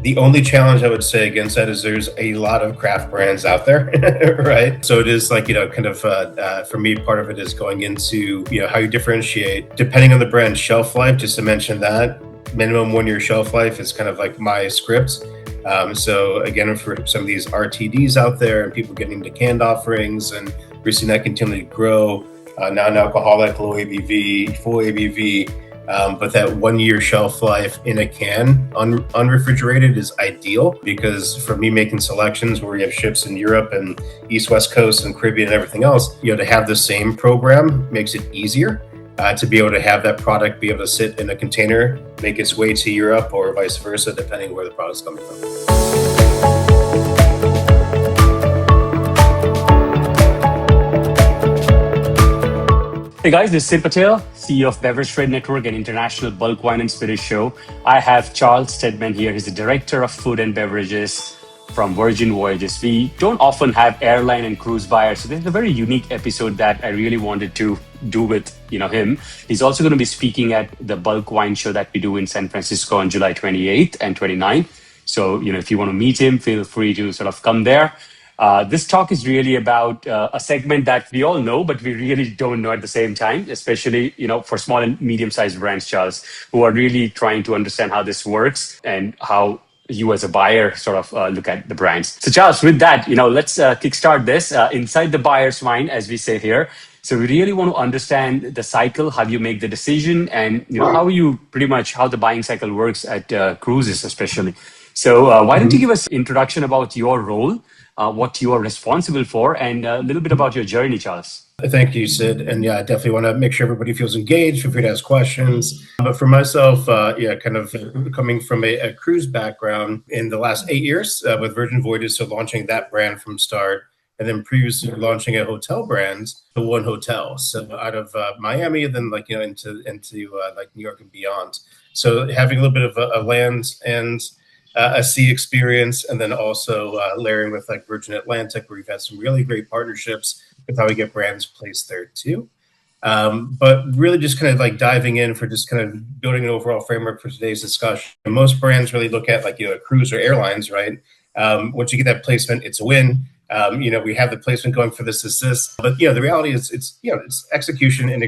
The only challenge I would say against that is there's a lot of craft brands out there, right? So it is like, kind of, for me, part of it is going into, how you differentiate depending on the brand shelf life, just to mention that minimum 1 year shelf life is kind of like my script. So again, for some of these RTDs out there and people getting into canned offerings, and we're seeing that continue to grow, non-alcoholic, low ABV, full ABV. But that 1 year shelf life in a can, unrefrigerated, is ideal, because for me making selections where we have ships in Europe and East West Coast and Caribbean and everything else, to have the same program makes it easier to be able to have that product be able to sit in a container, make its way to Europe or vice versa, depending where the product's coming from. Hey guys, this is Sid Patel, CEO of Beverage Trade Network and International Bulk Wine and Spirit Show. I have Charles Steadman here. He's the Director of Food and Beverages from Virgin Voyages. We don't often have airline and cruise buyers, so this is a very unique episode that I really wanted to do with him. He's also going to be speaking at the Bulk Wine Show that we do in San Francisco on July 28th and 29th. So, if you want to meet him, feel free to sort of come there. This talk is really about a segment that we all know, but we really don't know at the same time, especially, for small and medium-sized brands, Charles, who are really trying to understand how this works and how you as a buyer sort of look at the brands. So Charles, with that, let's kickstart this inside the buyer's mind, as we say here. So we really want to understand the cycle, how you make the decision, and how the buying cycle works at cruises, especially. So why don't you give us an introduction about your role, what you are responsible for, and a little bit about your journey, Charles. Thank you, Sid. And I definitely want to make sure everybody feels engaged. Feel free to ask questions. But for myself, kind of coming from a cruise background in the last 8 years with Virgin Voyages, so launching that brand from start, and then previously launching a hotel brand, the One Hotel. So out of Miami, and then into like New York and beyond. So having a little bit of a land and a sea experience, and then also layering with like Virgin Atlantic, where we've had some really great partnerships with how we get brands placed there too. But really just kind of like diving in for just kind of building an overall framework for today's discussion. And most brands really look at like, a cruise or airlines, right? Once you get that placement, it's a win. We have the placement going for this, but the reality is it's execution and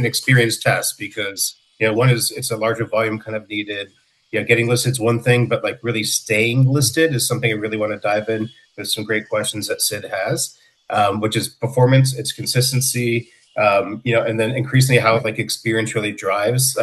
experience tests, because one is it's a larger volume kind of needed. Getting listed is one thing, but like really staying listed is something I really want to dive in. There's some great questions that Sid has, which is performance, it's consistency, and then increasingly how like experience really drives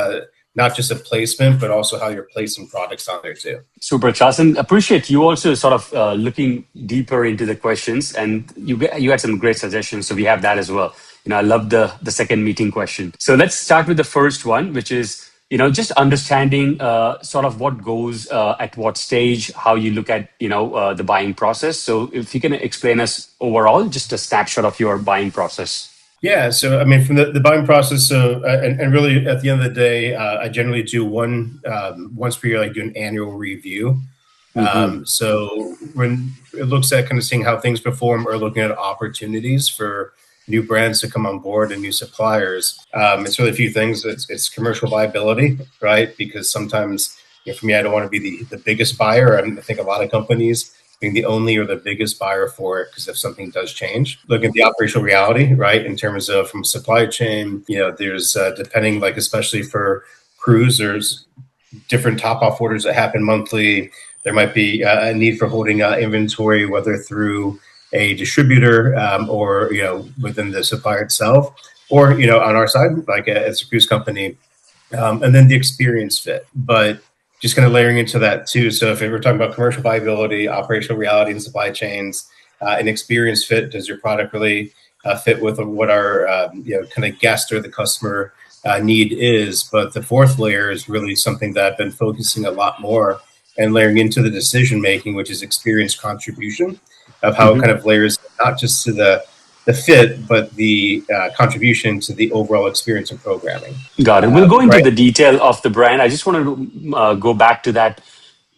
not just a placement, but also how you're placing products on there too. Super, Charles, and appreciate you also sort of looking deeper into the questions, and you had some great suggestions, so we have that as well. I love the second meeting question. So let's start with the first one, which is just understanding sort of what goes at what stage, how you look at, the buying process. So if you can explain us overall, just a snapshot of your buying process. Yeah. So, I mean, from the buying process, so, and really at the end of the day, I generally do once per year, like do an annual review. Mm-hmm. So when it looks at kind of seeing how things perform or looking at opportunities for new brands to come on board and new suppliers, it's really a few things. It's commercial viability, right? Because sometimes, for me, I don't want to be the biggest buyer. I think a lot of companies being the only or the biggest buyer for it, because if something does change, look at the operational reality, right? In terms of from supply chain, there's depending, like especially for cruise, there's different top-off orders that happen monthly. There might be a need for holding inventory, whether through a distributor or within the supplier itself, or on our side, like as a cruise company, and then the experience fit. But just kind of layering into that too. So if we're talking about commercial viability, operational reality, and supply chains, and experience fit, does your product really fit with what our kind of guest or the customer need is? But the fourth layer is really something that I've been focusing a lot more and layering into the decision making, which is experience contribution, of how it kind of layers not just to the fit, but the contribution to the overall experience and programming. Got it. We'll go into the detail of the brand. I just wanted to go back to that,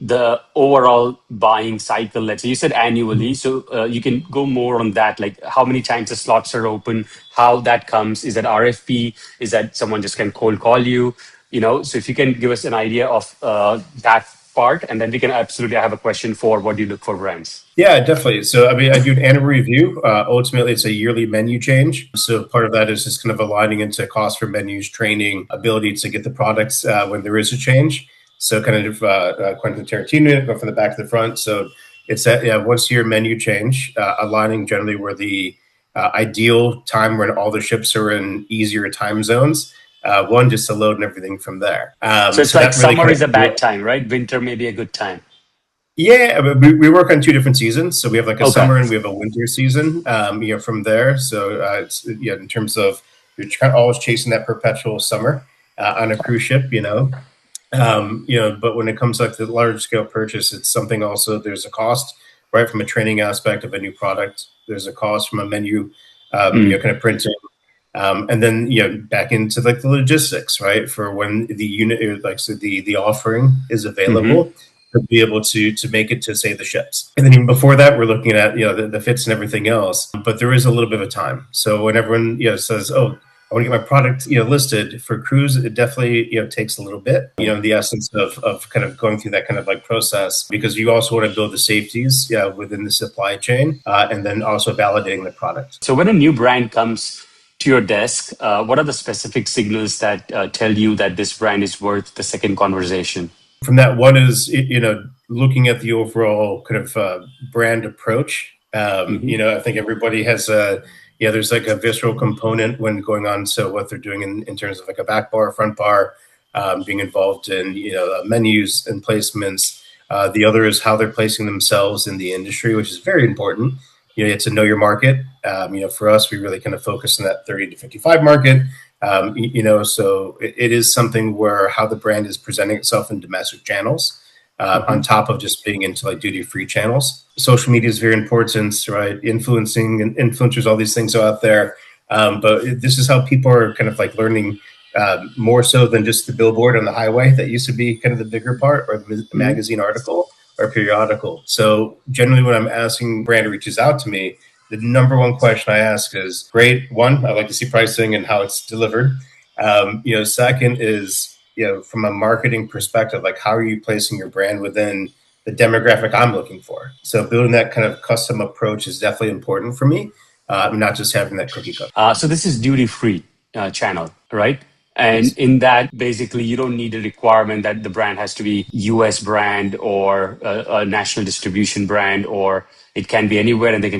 the overall buying cycle. Let's say you said annually, so you can go more on that, like how many times the slots are open, how that comes. Is that RFP? Is that someone just can cold call you? So if you can give us an idea of that part, and then we can absolutely have a question for what do you look for brands. Yeah, definitely. So, I mean, I do an annual review. Ultimately, it's a yearly menu change. So, part of that is just kind of aligning into cost for menus, training, ability to get the products when there is a change. So, kind of Quentin Tarantino, go from the back to the front. So, it's that once a year menu change, aligning generally where the ideal time when all the ships are in easier time zones. One, just to load and everything from there. So it's So like that really summer kind is a of bad time, right? Winter may be a good time. yeah, but we work on two different seasons. So we have like a Okay. summer and we have a winter season. From there. So it's in terms of you're always chasing that perpetual summer on a cruise ship. But when it comes to like the large scale purchase, it's something also. There's a cost, right, from a training aspect of a new product. There's a cost from a menu, Mm. kind of printing. And then back into like the logistics, right? For when the unit, like so the offering is Hmm. available, to be able to make it to say the ships. And then even before that, we're looking at the fits and everything else. But there is a little bit of a time. So when everyone says, "Oh, I want to get my product listed for cruise," it definitely takes a little bit. The essence of kind of going through that kind of like process, because you also want to build the safeties within the supply chain, and then also validating the product. So when a new brand comes to your desk, what are the specific signals that tell you that this brand is worth the second conversation? From that, one is looking at the overall kind of brand approach. Hmm. I think everybody has a there's like a visceral component when going on to what they're doing in terms of like a back bar, front bar, being involved in menus and placements. The other is how they're placing themselves in the industry, which is very important. You have to know your market. For us, we really kind of focus on that 30 to 55 market. So it is something where how the brand is presenting itself in domestic channels, on Hmm. top of just being into like duty free channels. Social media is very important, right? Influencing and influencers, all these things are out there. But this is how people are kind of like learning more so than just the billboard on the highway that used to be kind of the bigger part, or the Hmm. magazine article or periodical. So generally, when I'm asking brand reaches out to me, the number one question I ask is, great. One, I like to see pricing and how it's delivered. Second is, from a marketing perspective, like how are you placing your brand within the demographic I'm looking for? So building that kind of custom approach is definitely important for me, not just having that cookie cutter. So this is duty free channel, right? And Yes. in that, basically, you don't need a requirement that the brand has to be US brand or a national distribution brand, or it can be anywhere and they can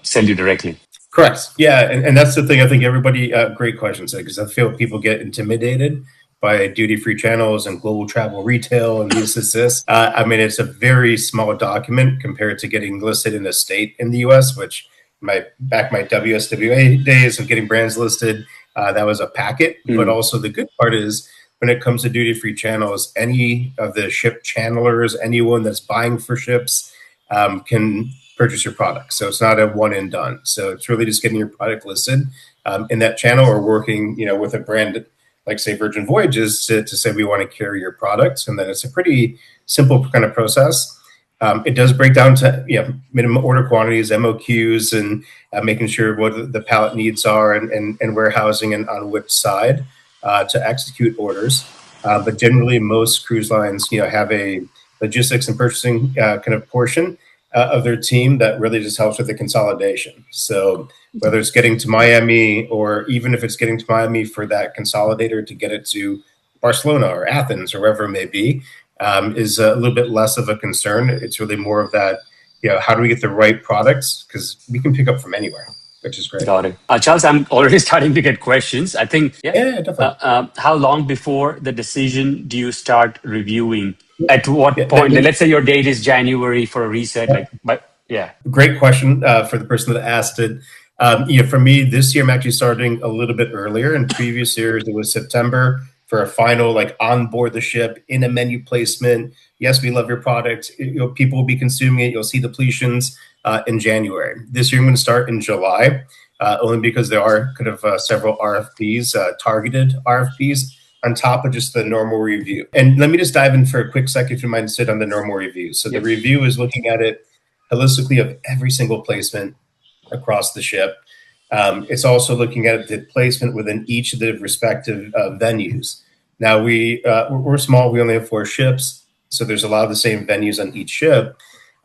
sell you directly. Correct. Yeah, and that's the thing. I think everybody, great questions, because I feel people get intimidated by duty-free channels and global travel retail and this. I mean, it's a very small document compared to getting listed in a state in the U.S., which my WSWA days of getting brands listed, that was a packet. But Mm. also the good part is when it comes to duty-free channels, any of the ship channelers, anyone that's buying for ships, can purchase your product. So it's not a one and done. So it's really just getting your product listed in that channel, or working, with a brand like say Virgin Voyages to say we want to carry your products, and then it's a pretty simple kind of process. It does break down to minimum order quantities, MOQs, and making sure what the pallet needs are, and warehousing and on which side to execute orders. But generally, most cruise lines have a logistics and purchasing kind of portion of their team that really just helps with the consolidation. So whether it's getting to Miami, or even if it's getting to Miami for that consolidator to get it to Barcelona or Athens or wherever it may be, is a little bit less of a concern. It's really more of that, how do we get the right products? Because we can pick up from anywhere, which is great. Got it. Charles, I'm already starting to get questions. I think, yeah. Yeah, definitely. How long before the decision do you start reviewing? At what Yeah, point? Let's say your date is January for a reset. But yeah. great question for the person that asked it. For me, this year I'm actually starting a little bit earlier. In previous years, it was September for a final like on board the ship in a menu placement. Yes, we love your product. People will be consuming it. You'll see depletions in January. This year I'm going to start in July, only because there are kind of several RFPs, targeted RFPs, on top of just the normal review. And let me just dive in for a quick second, if you mind, sit on the normal review. So the Yep. review is looking at it holistically of every single placement across the ship. It's also looking at the placement within each of the respective venues. Now we're small. We only have 4 ships, So there's a lot of the same venues on each ship.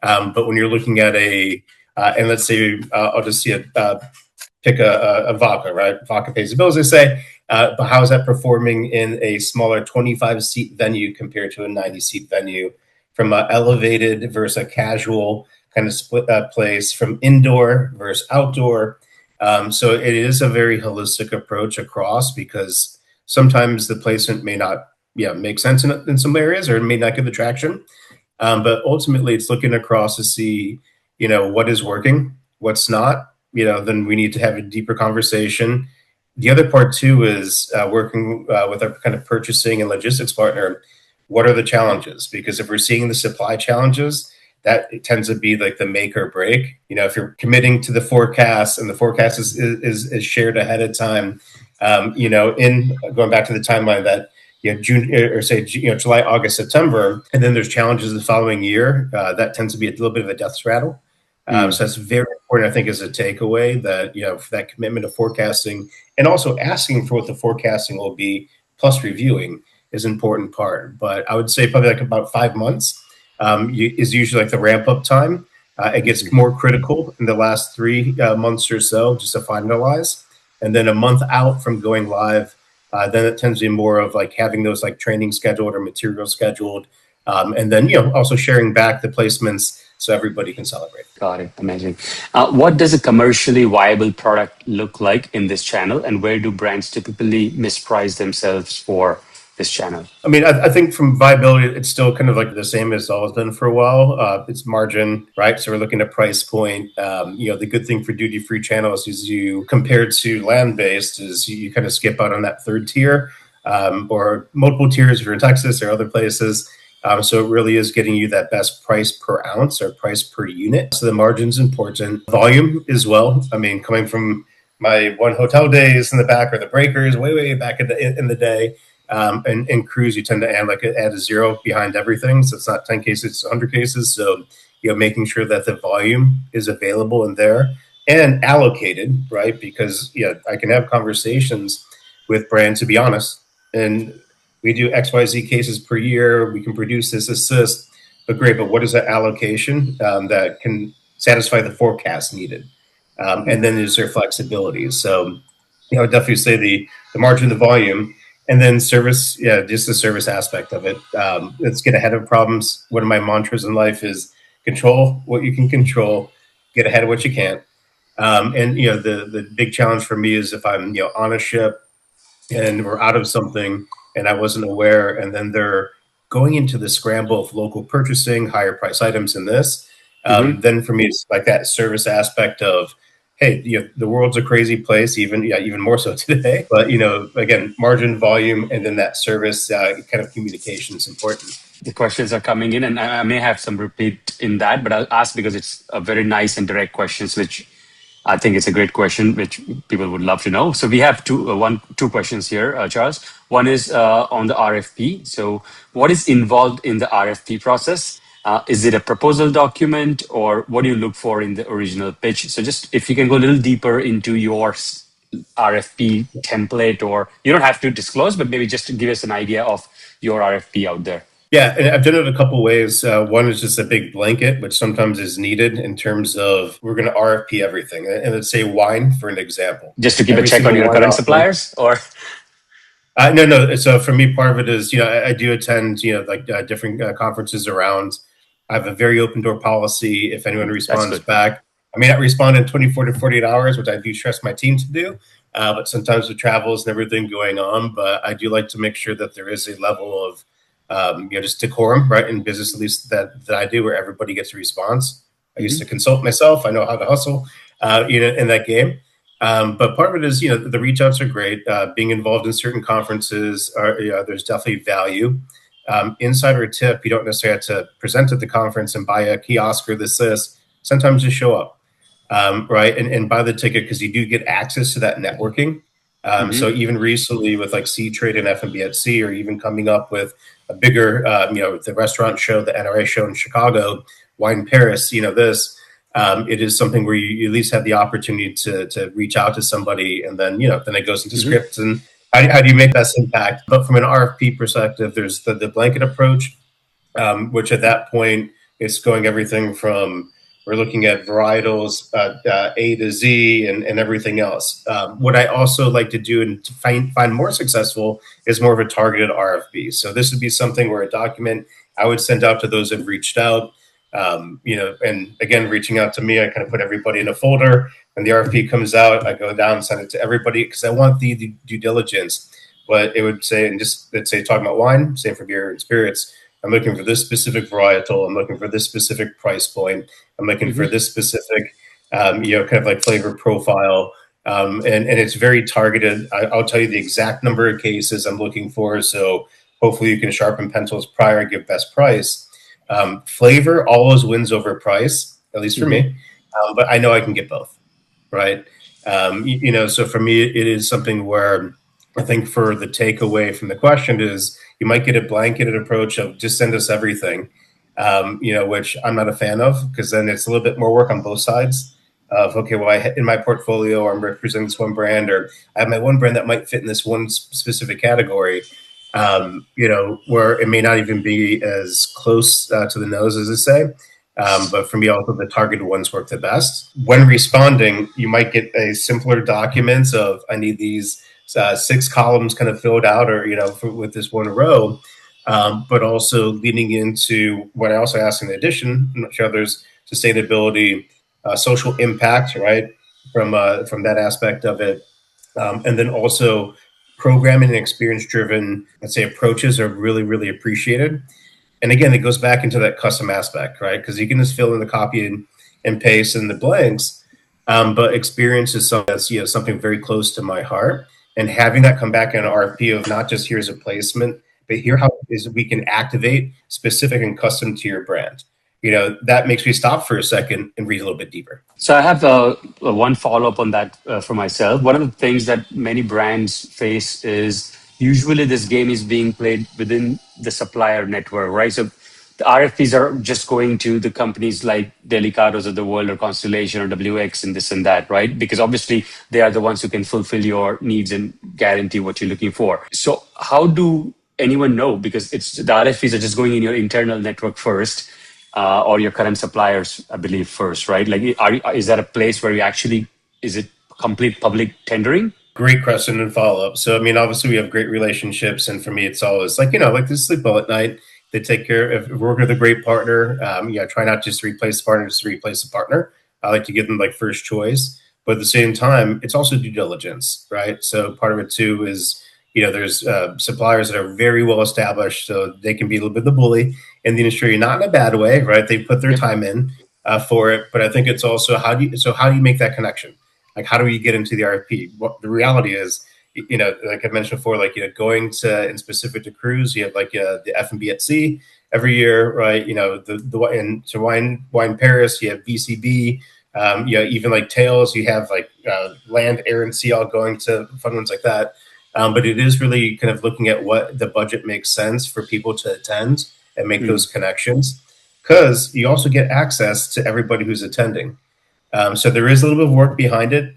But when you're looking at and let's say I'll just pick a vodka, right? Vodka pays the bills, they say. But how is that performing in a smaller 25-seat venue compared to a 90-seat venue? From an elevated versus a casual kind of split place, from indoor versus outdoor. So it is a very holistic approach across, because sometimes the placement may not make sense in some areas, or it may not get the traction. But ultimately, it's looking across to see, what is working, what's not. Then we need to have a deeper conversation. The other part too is working with our kind of purchasing and logistics partner. What are the challenges? Because if we're seeing the supply challenges, that tends to be like the make or break. If you're committing to the forecast, and the forecast is shared ahead of time, in going back to the timeline that June, or say July, August, September, and then there's challenges the following year. That tends to be a little bit of a death rattle. So that's very important, I think, as a takeaway, that for that commitment to forecasting, and also asking for what the forecasting will be, plus reviewing, is an important part. But I would say probably like about 5 months is usually like the ramp up time. It gets more critical in the last 3 months or so, just to finalize, and then a month out from going live. Then it tends to be more of like having those like training scheduled or material scheduled, and then also sharing back the placements so everybody can celebrate. Got it. Amazing. What does a commercially viable product look like in this channel, and where do brands typically misprice themselves for this channel? I mean, I think from viability, it's still kind of like the same as it's always been for a while. It's margin, right? So we're looking at price point. The good thing for duty-free channels is, you compared to land-based, is you kind of skip out on that third tier, or multiple tiers if you're in Texas or other places. So it really is getting you that best price per ounce or price per unit. So the margin's important. Volume as well. I mean, coming from my one hotel days in the back, or the breakers way back in the day, and cruise, you tend to add a zero behind everything. So it's not 10 cases, it's 100 cases. So, making sure that the volume is available in there and allocated, right? Because, I can have conversations with brands, to be honest, and we do XYZ cases per year. We can produce this, but great. But what is that allocation that can satisfy the forecast needed? And then is there flexibility? So, definitely say the margin, the volume, and then service. Yeah, just the service aspect of it. Let's get ahead of problems. One of my mantras in life is control what you can control, get ahead of what you can't. And the big challenge for me is if I'm on a ship and we're out of something and I wasn't aware, and then they're going into the scramble of local purchasing, higher price items in this. Then for me, it's like that service aspect of, hey, the world's a crazy place, even more so today. But again, margin, volume, and then that service kind of communication is important. The questions are coming in, and I may have some repeat in that, but I'll ask because it's a very nice and direct questions, which I think it's a great question, which people would love to know. So we have two questions here, Charles. One is on the RFP. So what is involved in the RFP process? Is it a proposal document, or what do you look for in the original pitch? So just if you can go a little deeper into your RFP template, or you don't have to disclose, but maybe just to give us an idea of your RFP out there. Yeah, and I've done it a couple of ways. One is just a big blanket, which sometimes is needed in terms of we're going to RFP everything. And let's say wine, for an example. Just to keep a check on your current suppliers, or? No. So for me, part of it is, I do attend, different conferences around. I have a very open door policy. If anyone responds back, I may not respond in 24 to 48 hours, which I do trust my team to do. But sometimes with travels and everything going on, but I do like to make sure that there is a level of just decorum, right, in business, at least that I do, where everybody gets a response. I used to consult myself. I know how to hustle, in that game. But part of it is, the reach outs are great. Being involved in certain conferences, there's definitely value. Insider tip, you don't necessarily have to present at the conference and buy a kiosk or this. Sometimes just show up, right, and buy the ticket, because you do get access to that networking. So even recently with like C Trade and F&B at Sea, or even coming up with a bigger, the restaurant show, the NRA show in Chicago, Wine Paris, it is something where you at least have the opportunity to reach out to somebody, and then, then it goes into scripts and how do you make that impact? But from an RFP perspective, there's the blanket approach. which at that point it's going everything from we're looking at varietals A to Z and everything else. What I also like to do and to find more successful is more of a targeted RFP. So this would be something where a document I would send out to those that reached out. And again, reaching out to me, I kind of put everybody in a folder. When the RFP comes out, I go down and send it to everybody because I want the due diligence. But it would say, and just let's say talking about wine, same for beer and spirits. I'm looking for this specific varietal. I'm looking for this specific price point. I'm looking for this specific, kind of like flavor profile. And it's very targeted. I'll tell you the exact number of cases I'm looking for. So hopefully you can sharpen pencils prior, give best price. Flavor always wins over price, at least for me. But I know I can get both, right? So for me, it is something where I think for the takeaway from the question is you might get a blanketed approach of just send us everything, which I'm not a fan of because then it's a little bit more work on both sides of, okay, well, in my portfolio, I'm representing this one brand or I have my one brand that might fit in this one specific category, where it may not even be as close to the nose as I say. But for me, also the targeted ones work the best. When responding, you might get a simpler documents of I need these 6 columns kind of filled out, or with this one row. But also leading into what I also ask in addition, I'm not sure there's sustainability, social impact, right? From that aspect of it, and then also programming and experience driven, let's say, approaches are really, really appreciated. And again, it goes back into that custom aspect, right? Because you can just fill in the copy and paste in the blanks, but experience is something that's something very close to my heart. And having that come back in an RFP of not just here's a placement, but here how is we can activate specific and custom to your brand. That makes me stop for a second and read a little bit deeper. So I have one follow up on that for myself. One of the things that many brands face is usually this game is being played within the supplier network, right? So the RFPs are just going to the companies like Delicados of the world or Constellation or WX and this and that, right? Because obviously they are the ones who can fulfill your needs and guarantee what you're looking for. So how do anyone know? Because it's the RFPs are just going in your internal network first. Or your current suppliers, I believe, first, right? Like, is that a place where is it complete public tendering? Great question and follow up. So, I mean, obviously we have great relationships. And for me, it's always like to sleep well at night. They take care of working with a great partner. Try not just to replace the partner, just to replace the partner. I like to give them like first choice. But at the same time, it's also due diligence, right? So part of it too is, there's suppliers that are very well established, so they can be a little bit the bully in the industry, not in a bad way, right? They put their time in for it, but I think it's also how do you make that connection? Like, how do we get into the RFP? What the reality is, like I mentioned before, like going to in specific to cruise, you have like the F&B at sea every year, right? To wine Paris, you have VCB. Even like tails, you have like land, air, and sea all going to fun ones like that. But it is really kind of looking at what the budget makes sense for people to attend and make those connections, because you also get access to everybody who's attending. So there is a little bit of work behind it,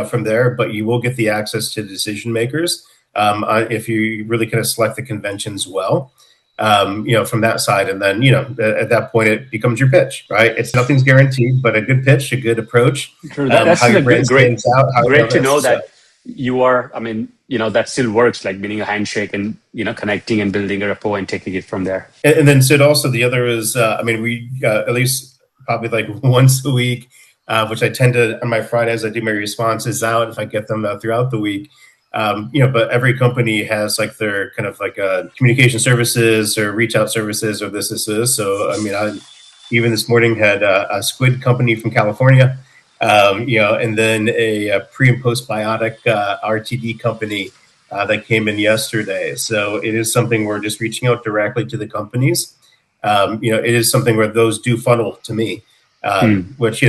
from there, but you will get the access to decision makers if you really kind of select the conventions well, from that side. And then, at that point, it becomes your pitch, right? Nothing's guaranteed, but a good pitch, a good approach. True. That's how your brand stands out. Great to know that you are, that still works, like meaning a handshake and, connecting and building a rapport and taking it from there. And then Sid, also the other is, we at least probably like once a week, which I tend to, on my Fridays, I do my responses out if I get them throughout the week. But every company has like their kind of like communication services or reach out services or this. So, I even this morning had a squid company from California, and then a pre and postbiotic RTD company that came in yesterday. So it is something we're just reaching out directly to the companies. It is something where those do funnel to me, which,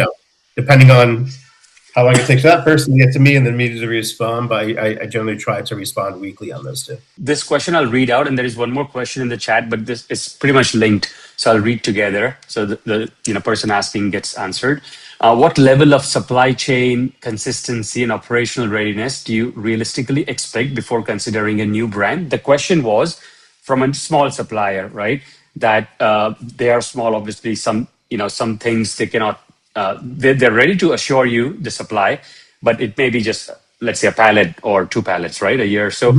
depending on how long it takes that person to get to me and then me to respond, but I generally try to respond weekly on those two. This question I'll read out, and there is one more question in the chat, but this is pretty much linked. So I'll read together. So the person asking gets answered. What level of supply chain consistency and operational readiness do you realistically expect before considering a new brand? The question was from a small supplier, right? that they are small. Obviously, some things they cannot. They're ready to assure you the supply, but it may be just, let's say, a pallet or two pallets, right, a year. So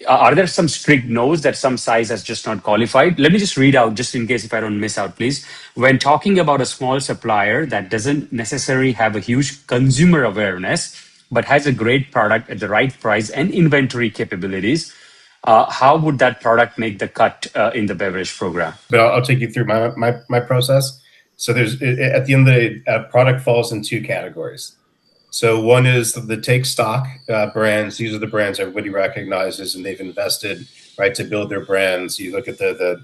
are there some strict no's that some size has just not qualified? Let me just read out, just in case if I don't miss out, please. When talking about a small supplier that doesn't necessarily have a huge consumer awareness, but has a great product at the right price and inventory capabilities, how would that product make the cut in the beverage program? But I'll take you through my process. So there's at the end of the day, a product falls in two categories. So one is the take stock brands. These are the brands everybody recognizes, and they've invested right to build their brands. You look at the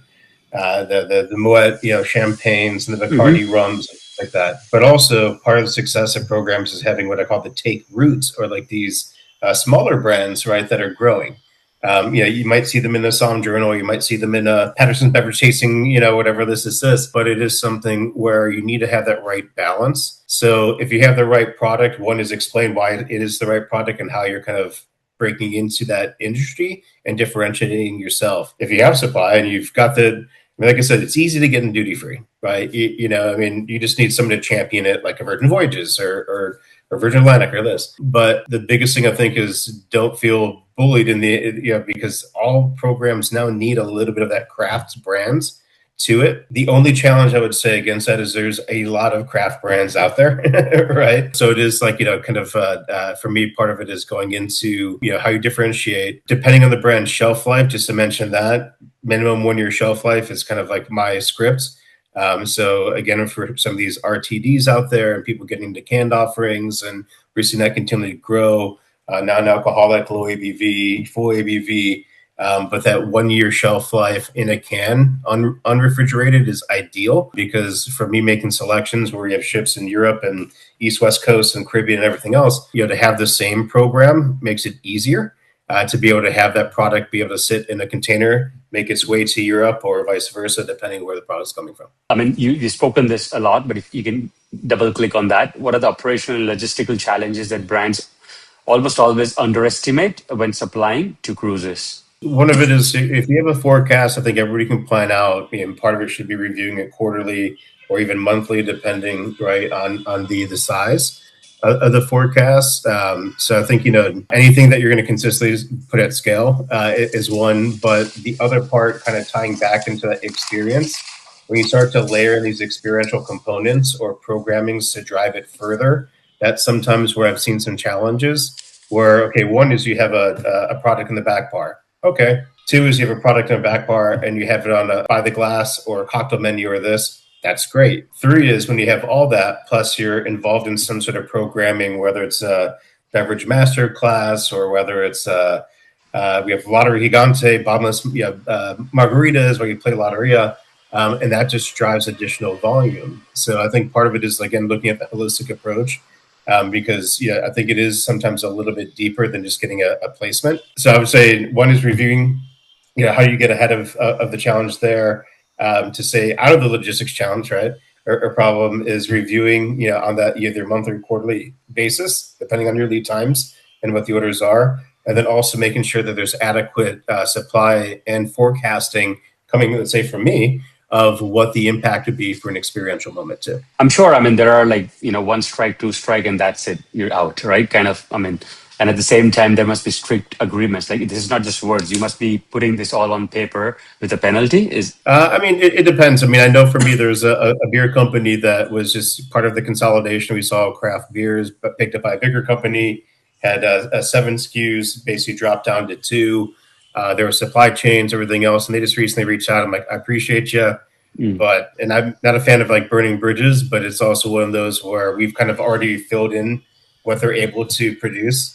Moet, champagnes and the Bacardi rums like that. But also part of the success of programs is having what I call the take roots, or like these smaller brands, right, that are growing. You might see them in the Somm Journal, you might see them in Patterson's Beverage Tasting, whatever this is, but it is something where you need to have that right balance. So if you have the right product, one is explain why it is the right product and how you're kind of breaking into that industry and differentiating yourself. If you have supply and you've got like I said, it's easy to get in duty free, right? You just need someone to champion it, like a Virgin Voyages or Virgin Atlantic or this. But the biggest thing I think is don't feel bullied because all programs now need a little bit of that craft brands to it. The only challenge I would say against that is there's a lot of craft brands out there, right? So it is like, for me, part of it is going into, how you differentiate depending on the brand shelf life. Just to mention that minimum 1 year shelf life is kind of like my script. So again, for some of these RTDs out there and people getting into canned offerings, and we're seeing that continue to grow, non-alcoholic, low ABV, full ABV, but that 1 year shelf life in a can, unrefrigerated, is ideal, because for me making selections where we have ships in Europe and East West Coast and Caribbean and everything else, to have the same program makes it easier. To be able to have that product be able to sit in a container, make its way to Europe or vice versa, depending where the product's coming from. I mean, you've spoken this a lot, but if you can double click on that, what are the operational and logistical challenges that brands almost always underestimate when supplying to cruises? One of it is if you have a forecast, I think everybody can plan out, and part of it should be reviewing it quarterly or even monthly, depending right on the size of the forecast. So I think, anything that you're going to consistently put at scale is one, but the other part kind of tying back into that experience, when you start to layer these experiential components or programmings to drive it further, that's sometimes where I've seen some challenges where, okay, one is you have a product in the back bar. Okay. Two is you have a product in a back bar and you have it on a by the glass or a cocktail menu or this. That's great. Three is when you have all that, plus you're involved in some sort of programming, whether it's a beverage master class or whether it's we have Lottery Gigante, bottomless margaritas where you play Lotteria, and that just drives additional volume. So I think part of it is, again, looking at the holistic approach, because I think it is sometimes a little bit deeper than just getting a placement. So I would say one is reviewing, how you get ahead of the challenge there. To say out of the logistics challenge, right, or problem is reviewing, on that either monthly or quarterly basis, depending on your lead times and what the orders are. And then also making sure that there's adequate supply and forecasting coming, let's say, from me, of what the impact would be for an experiential moment too. I'm sure, there are one strike, two strike, and that's it. You're out, right? And at the same time, there must be strict agreements. Like, this is not just words. You must be putting this all on paper with a penalty. It depends. I know for me, there's a beer company that was just part of the consolidation. We saw craft beers picked up by a bigger company, had 7 SKUs, basically dropped down to 2. There were supply chains, everything else. And they just recently reached out. I'm like, I appreciate you. And I'm not a fan of like burning bridges, but it's also one of those where we've kind of already filled in what they're able to produce.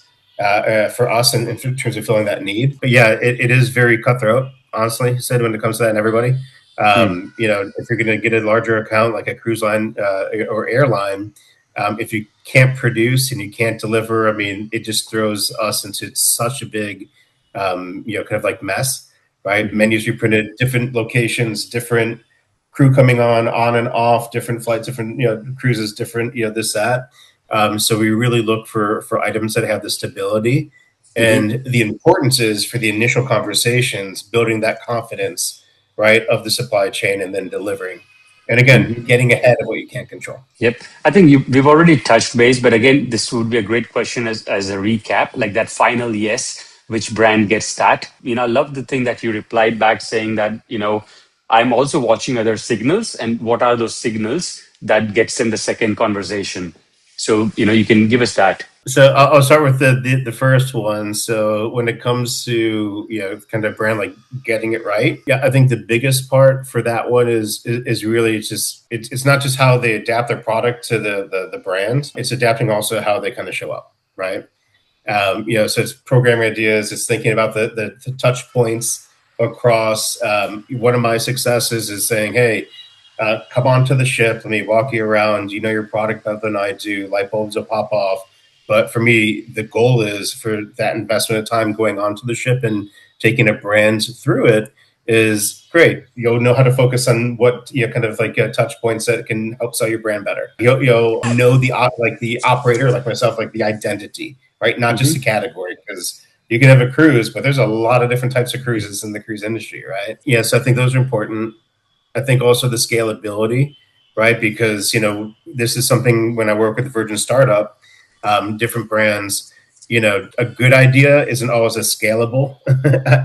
For us in terms of filling that need. But yeah, it is very cutthroat, honestly, Sid, when it comes to that and everybody. If you're going to get a larger account like a cruise line or airline, if you can't produce and you can't deliver, it just throws us into such a big, kind of like mess, right? Menus reprinted, different locations, different crew coming on and off, different flights, different, cruises, different, this, that. So we really look for items that have the stability, and the importance is for the initial conversations, building that confidence right, of the supply chain and then delivering. And again, getting ahead of what you can't control. Yep. I think we've already touched base, but again, this would be a great question as a recap, like that final yes, which brand gets that? I love the thing that you replied back saying that, I'm also watching other signals and what are those signals that gets in the second conversation. So, you can give us that. So I'll start with the first one. So when it comes to kind of brand like getting it right, yeah, I think the biggest part for that one is really just it's not just how they adapt their product to the brand. It's adapting also how they kind of show up, right? So it's programming ideas. It's thinking about the touch points across. One of my successes is saying, hey. Come onto the ship. Let me walk you around. You know your product better than I do. Light bulbs will pop off. But for me, the goal is for that investment of time going onto the ship and taking a brand through it is great. You'll know how to focus on what kind of like touch points that can help sell your brand better. You'll know the operator, like myself, like the identity, right? Not just the category, because you can have a cruise, but there's a lot of different types of cruises in the cruise industry, right? Yeah, so I think those are important. I think also the scalability, right? Because, this is something when I work with a Virgin startup, different brands, a good idea isn't always a scalable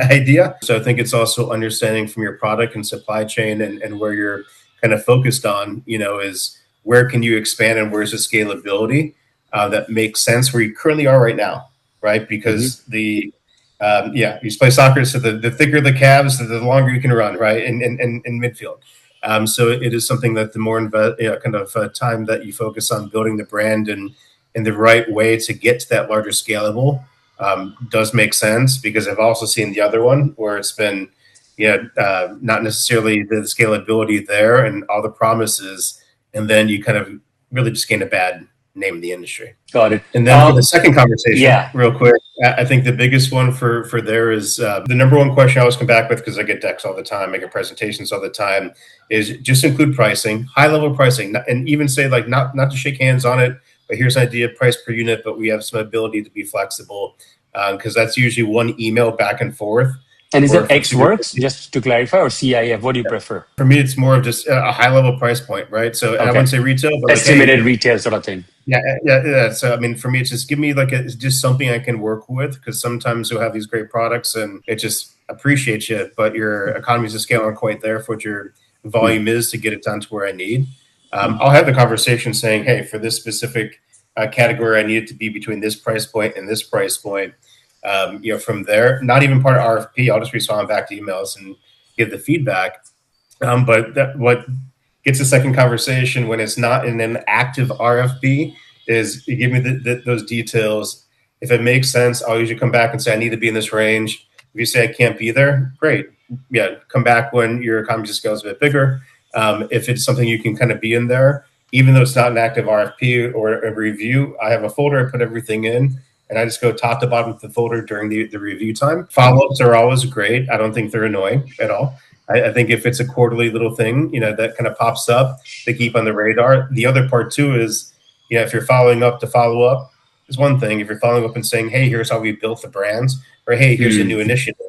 idea. So I think it's also understanding from your product and supply chain and where you're kind of focused on, is where can you expand and where's the scalability that makes sense where you currently are right now, right? Because you just play soccer, so the thicker the calves, the longer you can run, right? In midfield. So it is something that the more time that you focus on building the brand and in the right way to get to that larger scalable does make sense, because I've also seen the other one where it's been not necessarily the scalability there and all the promises, and then you kind of really just gain a bad name in the industry. Got it. And then for the second conversation, real quick, I think the biggest one for there is the number one question I always come back with, because I get decks all the time, I get presentations all the time, is just include pricing, high level pricing, and even say like not to shake hands on it, but here's an idea, price per unit, but we have some ability to be flexible, because that's usually one email back and forth. And is it X Works, just to clarify, or CIF? What do you prefer? For me, it's more of just a high level price point, right? So I wouldn't say retail, but estimated retail sort of thing. Yeah. So I mean, for me, it's just give me just something I can work with, because sometimes you'll have these great products and it just appreciates you, but your economies of scale aren't quite there for what your volume is to get it down to where I need. I'll have the conversation saying, hey, for this specific category, I need it to be between this price point and this price point. From there, not even part of RFP, I'll just respond back to emails and give the feedback. But what gets a second conversation when it's not in an active RFP is you give me those details. If it makes sense, I'll usually come back and say, I need to be in this range. If you say I can't be there, great. Yeah, come back when your economies of scale is a bit bigger. If it's something you can kind of be in there, even though it's not an active RFP or a review, I have a folder, I put everything in, and I just go top to bottom of the folder during the review time. Follow-ups are always great. I don't think they're annoying at all. I think if it's a quarterly little thing, that kind of pops up, they keep on the radar. The other part too is, if you're following up to follow up is one thing. If you're following up and saying, hey, here's how we built the brands, or hey, here's a new initiative.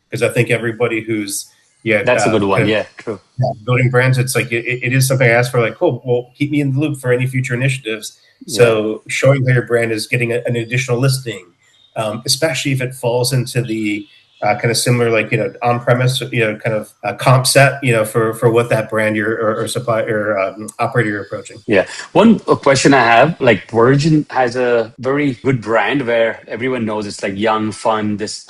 Because I think everybody who's that's a good one. Yeah, true. Building brands, it's like it is something I ask for. Like, cool. Well, keep me in the loop for any future initiatives. So showing how your brand is getting an additional listing, especially if it falls into the kind of similar, like on-premise, kind of comp set, for what that brand or supply or operator you're approaching. Yeah. One question I have, like Virgin has a very good brand where everyone knows it's like young, fun, this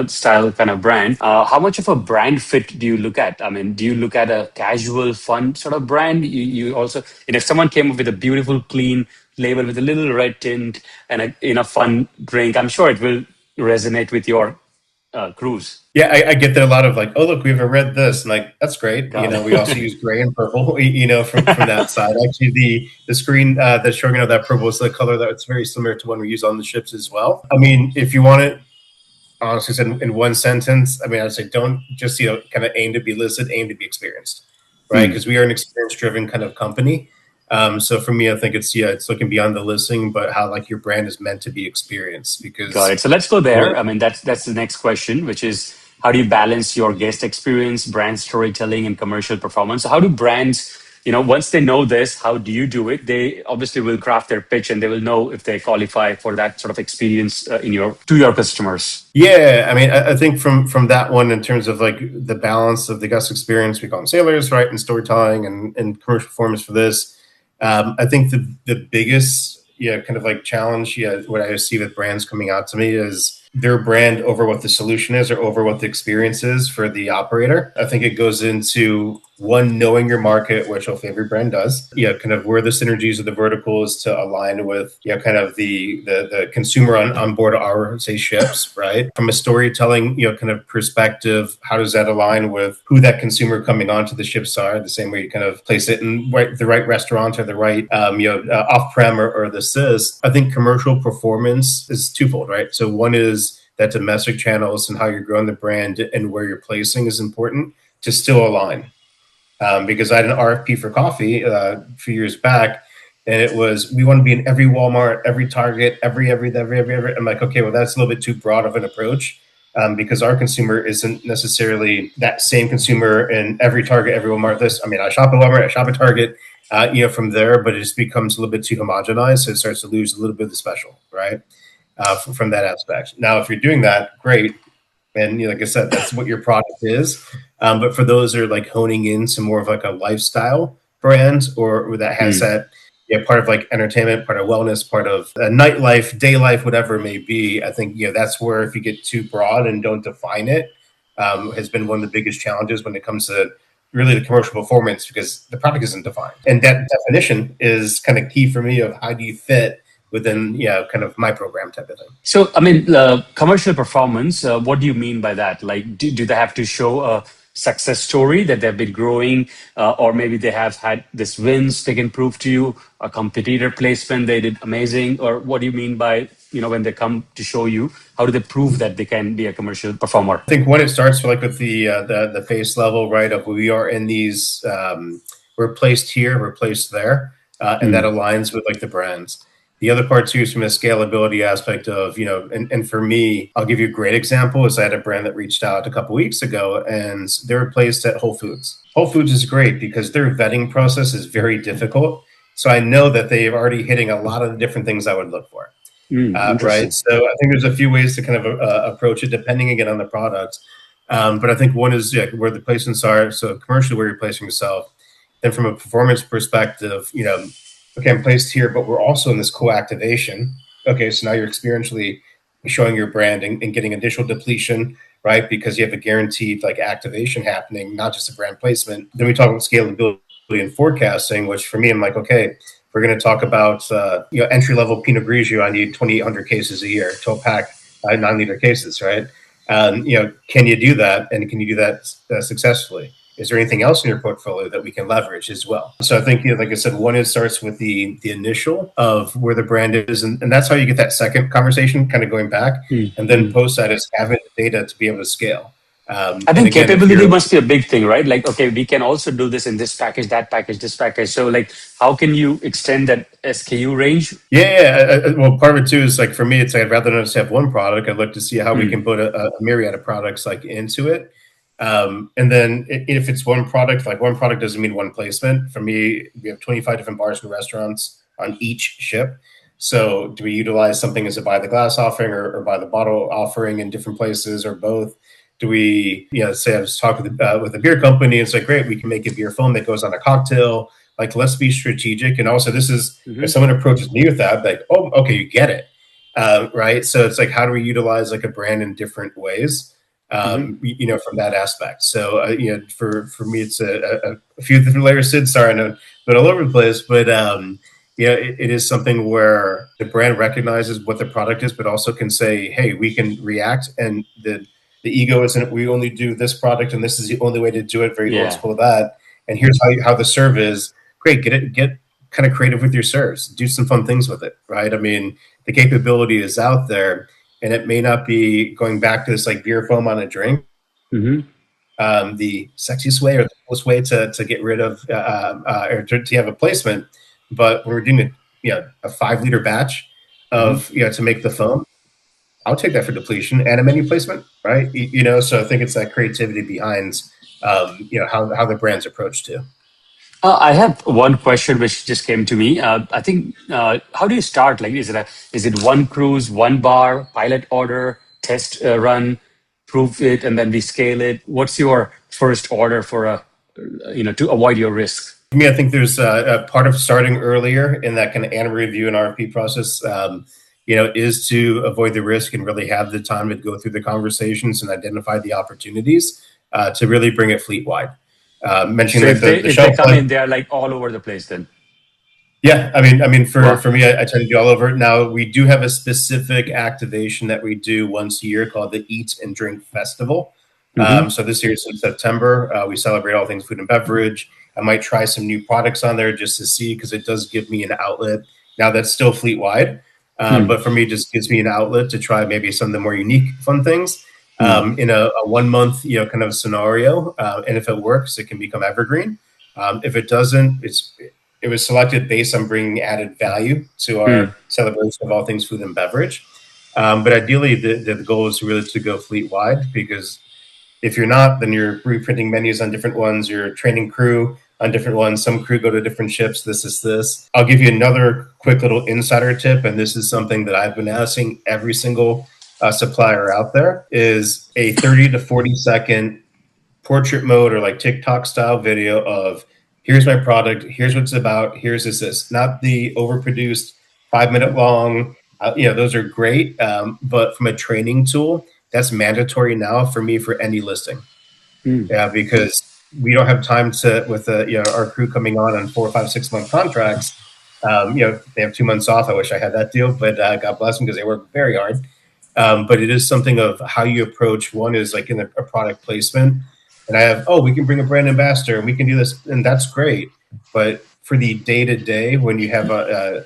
style kind of brand. How much of a brand fit do you look at? I mean, do you look at a casual, fun sort of brand? You also, if someone came up with a beautiful, clean label with a little red tint and a fun drink, I'm sure it will resonate with your cruise. Yeah, I get there a lot of like, oh, look, we have read this. And like, that's great. We also use gray and purple, from that side. Actually, the screen that's showing that purple is the color that's very similar to one we use on the ships as well. I mean, if you want it, honestly said in one sentence, I mean, I'd say don't just, kind of aim to be listed, aim to be experienced, right? Because we are an experience-driven kind of company. So for me, I think it's looking beyond the listing, but how like your brand is meant to be experienced. Because got it. So let's go there. I mean, that's the next question, which is How do you balance your guest experience, brand storytelling, and commercial performance? So how do brands, once they know this, how do you do it? They obviously will craft their pitch and they will know if they qualify for that sort of experience to your customers. Yeah, I mean, I think from that one in terms of like the balance of the guest experience, we call them sailors, right, and storytelling and commercial performance for this. I think the biggest kind of like challenge, what I see with brands coming out to me is their brand over what the solution is or over what the experience is for the operator. I think it goes into one, knowing your market, which hopefully every brand does. Kind of where the synergies of the verticals to align with kind of the consumer on board our say ships, right? From a storytelling kind of perspective, how does that align with who that consumer coming onto the ships are? The same way you kind of place it in the right restaurant or the right off-prem or the SIS. I think commercial performance is twofold, right? So one is that domestic channels and how you're growing the brand and where you're placing is important to still align. Because I had an RFP for coffee a few years back, and it was, we want to be in every Walmart, every Target, every. I'm like, okay, well, that's a little bit too broad of an approach, because our consumer isn't necessarily that same consumer in every Target, every Walmart. I shop at Walmart, I shop at Target, from there, but it just becomes a little bit too homogenized, so it starts to lose a little bit of the special, right? From that aspect. Now, if you're doing that, great. And like I said, that's what your product is. But for those who are like honing into more of like a lifestyle brand or that has that part of like entertainment, part of wellness, part of nightlife, day life, whatever it may be, I think that's where if you get too broad and don't define it, has been one of the biggest challenges when it comes to really the commercial performance, because the product isn't defined. And that definition is kind of key for me of how do you fit within kind of my program type of thing. So, commercial performance, what do you mean by that? Like, do they have to show a success story that they've been growing, or maybe they have had this wins they can prove to you, a competitor placement they did amazing, or what do you mean by, when they come to show you, how do they prove that they can be a commercial performer? I think when it starts with the face level, right, of we are in these, we're placed here, we're placed there, and that aligns with like the brands. The other part too is from a scalability aspect of, and for me, I'll give you a great example is I had a brand that reached out a couple of weeks ago and they're placed at Whole Foods. Whole Foods is great because their vetting process is very difficult. So I know that they're already hitting a lot of the different things I would look for. Right. So I think there's a few ways to kind of approach it depending again on the product. But I think one is where the placements are. So commercially where you're placing yourself. Then from a performance perspective, okay, I'm placed here, but we're also in this co-activation. Okay, so now you're experientially showing your brand and getting additional depletion, right? Because you have a guaranteed like activation happening, not just a brand placement. Then we talk about scalability and forecasting, which for me, I'm like, okay, we're going to talk about entry-level Pinot Grigio. I need 2,800 cases a year, 12-pack, 9-liter cases, right? Can you do that, and can you do that successfully? Is there anything else in your portfolio that we can leverage as well? So I think, like I said, one, it starts with the initial of where the brand is, and that's how you get that second conversation kind of going back, and then post that is having the data to be able to scale. I think capability must be a big thing, right? Like, okay, we can also do this in this package, that package, this package. So, like, how can you extend that SKU range? Yeah. Well, part of it too is like for me, it's like I'd rather not just have one product. I'd look to see how we can put a myriad of products like into it. And then if it's one product, like one product doesn't mean one placement. For me, we have 25 different bars and restaurants on each ship. So do we utilize something as a buy the glass offering or buy the bottle offering in different places or both? Do we, say I was talking with a beer company, it's like, great, we can make a beer foam that goes on a cocktail. Like, let's be strategic. And also this is, if someone approaches me with that, like, oh, okay, you get it. Right. So it's like, how do we utilize like a brand in different ways? From that aspect. So, for me, it's a few different layers. Sid, sorry, I know, but all over the place. But it is something where the brand recognizes what the product is, but also can say, hey, we can react. And the ego isn't we only do this product and this is the only way to do it. Very old school of that. And here's how the serve is. Great, get kind of creative with your serves. Do some fun things with it, right? I mean, the capability is out there. And it may not be going back to this like beer foam on a drink, the sexiest way or the coolest way to get rid of or to have a placement. But when we're doing a 5-liter batch of to make the foam, I'll take that for depletion and a menu placement, right? So I think it's that creativity behind, how the brand's approach too. I have one question which just came to me. I think, how do you start? Like, is it one cruise, one bar, pilot order, test run, prove it, and then we scale it? What's your first order for to avoid your risk? For me, I think there's a part of starting earlier in that kind of annual review and RFP process, is to avoid the risk and really have the time to go through the conversations and identify the opportunities to really bring it fleet wide. So Mentioning like the if they shelf come life. in, they're like all over the place then. Yeah, I mean, for Wow. for me, I tend to do all over. Now we do have a specific activation that we do once a year called the Eat and Drink Festival. Mm-hmm. So this year it's in September. We celebrate all things food and beverage. I might try some new products on there just to see because it does give me an outlet. Now that's still fleet wide, Mm, but for me, it just gives me an outlet to try maybe some of the more unique, fun things mm, in a 1 month, kind of scenario. And if it works, it can become evergreen. If it doesn't, it was selected based on bringing added value to mm, our celebration of all things food and beverage. But ideally, the goal is really to go fleet wide because if you're not, then you're reprinting menus on different ones. You're training crew on different ones. Some crew go to different ships. This is this. I'll give you another quick little insider tip, and this is something that I've been asking every single supplier out there: is a 30 to 40 second portrait mode or like TikTok style video of here's my product, here's what it's about, here's this, not the overproduced 5 minute long. Those are great, but from a training tool, that's mandatory now for me for any listing. mm. Yeah, because we don't have time to with our crew coming on 4, 5, 6 month contracts. They have 2 months off. I wish I had that deal, but God bless them because they work very hard. But it is something of how you approach. One is like in a product placement, and I have, we can bring a brand ambassador and we can do this, and that's great. But for the day to day, when you have a